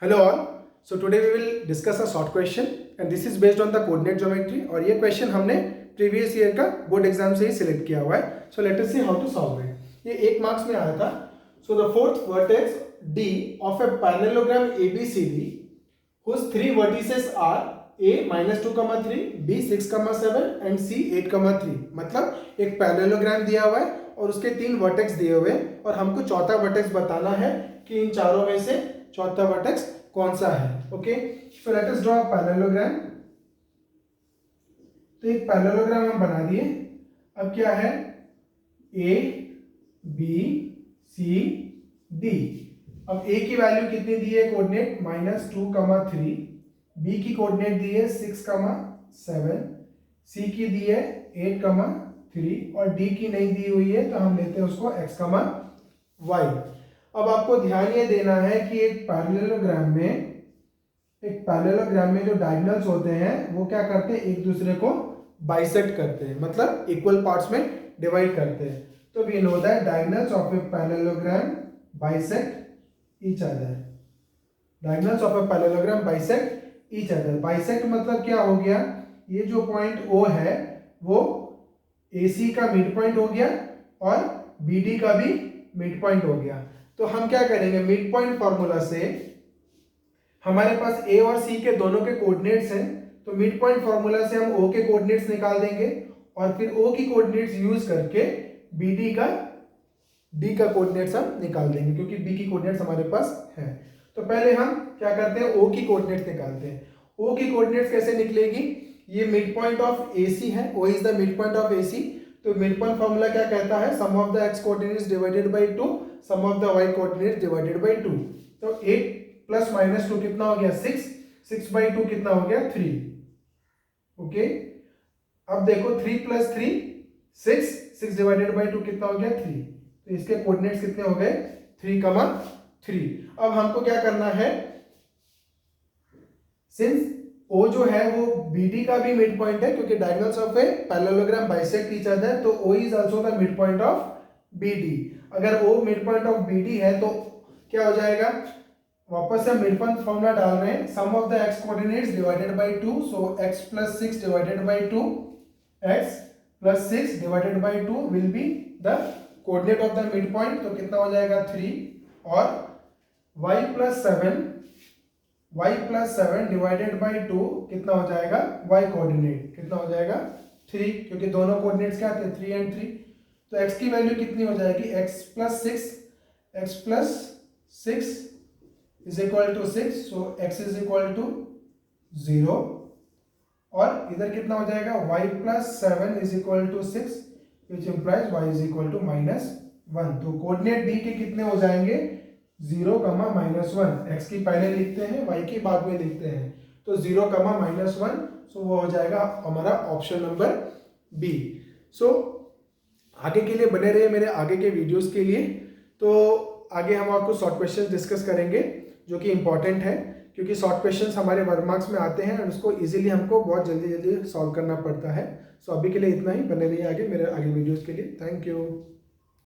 Hello all. So today we will discuss a short question and this is based on the coordinate geometry और ये question हमने previous year का board exam से ही select किया हुआ है. So let us see how to solve it. ये 1 marks में आया था. So the fourth vertex D of a parallelogram ABCD whose three vertices are A -2, 3, B 6, 7 and C 8, 3. मतलब एक पैरेललोग्राम दिया हुआ है और उसके 3 वर्टेक्स दिए हुए हैं और हमको चौथा वर्टेक्स बताना है कि इन चारों में से चौथा वर्टेक्स कौन सा है. Okay, so let us draw a parallelogram. तो एक पैरेललोग्राम हम बना दिए. अब क्या है, ए बी सी डी. अब ए की वैल्यू कितनी दी है कोऑर्डिनेट -2, 3. बी की कोऑर्डिनेट दी है 6, 7. सी की दी है 8, 3 और डी की नहीं दी हुई है तो हम लेते हैं उसको x, y. अब आपको ध्यान ये देना है कि एक पैरेललोग्राम में जो डायगोनल्स होते हैं वो क्या करते हैं, एक दूसरे को बाइसेक्ट करते हैं, मतलब इक्वल पार्ट्स में डिवाइड करते हैं. तो we know that diagonals of a parallelogram bisect each other. Diagonals of a parallelogram bisect each other. Bisect मतलब क्या हो गया, ये जो पॉइंट O है वो AC का मिड पॉइंट हो गया और BD का भी मिड पॉइंट हो गया. तो हम क्या करेंगे, मिड पॉइंट फॉर्मूला से हमारे पास A और C के दोनों के कोऑर्डिनेट्स हैं, तो मिड पॉइंट फॉर्मूला से हम O के कोऑर्डिनेट्स निकाल देंगे और फिर O की कोऑर्डिनेट्स यूज करके BD का D का कोऑर्डिनेट्स हम निकाल देंगे क्योंकि B की कोऑर्डिनेट्स हमारे पास है. तो पहले हम क्या करते हैं, O की कोऑर्डिनेट्स निकालते हैं. O की कोऑर्डिनेट्स कैसे निकलेगी, ये मिड पॉइंट ऑफ AC है, O is the mid point of AC. तो मिड पॉइंट फॉर्मूला क्या कहता है, sum of the x coordinates divided by 2, sum of the y coordinates divided by 2. तो 8 प्लस -2 कितना हो गया 6, 6 बाई 2 कितना हो गया 3. ओके, अब देखो 3 प्लस 3 6, 6 डिवाइडेड बाय 2 कितना हो गया 3. तो इसके कोऑर्डिनेट्स कितने हो गए 3, 3. अब हमको क्या करना है, सिंस O जो है वो BD का भी मिड पॉइंट है क्योंकि diagonals of a parallelogram bisect each other, तो O is also the mid point of BD. अगर O mid point of BD है तो क्या हो जाएगा, वापस से मिड पॉइंट फॉर्मूला डाल रहे हैं, sum of the x coordinates divided by 2. So x plus 6 divided by 2, x plus 6 divided by 2 will be the coordinate of the mid point. तो कितना हो जाएगा 3 और y प्लस 7 डिवाइडेड बाय 2 कितना हो जाएगा, y कोऑर्डिनेट कितना हो जाएगा 3 क्योंकि दोनों कोऑर्डिनेट्स क्या थे 3 and 3. तो x की वैल्यू कितनी हो जाएगी, x plus 6 is equal to 6. So x is equal to 0 और इधर कितना हो जाएगा y plus 7 is equal to 6 which implies y is equal to -1. तो कोऑर्डिनेट D के कितने हो जाएंगे 0, -1. x की पहले लिखते हैं, y की बाद में लिखते हैं. तो 0, -1. सो वो हो जाएगा हमारा ऑप्शन नंबर बी. सो आगे के लिए बने रहिए मेरे आगे के वीडियोस के लिए. तो आगे हम आपको शॉर्ट क्वेश्चन डिस्कस करेंगे जो कि इंपॉर्टेंट है क्योंकि शॉर्ट क्वेश्चंस हमारे 1 मार्क्स में आते हैं और उसको इजीली हमको बहुत जल्दी सॉल्व करना पड़ता है. सो अभी के लिए इतना ही, बने रहिए आगे मेरे आगे वीडियोस के लिए. Thank you.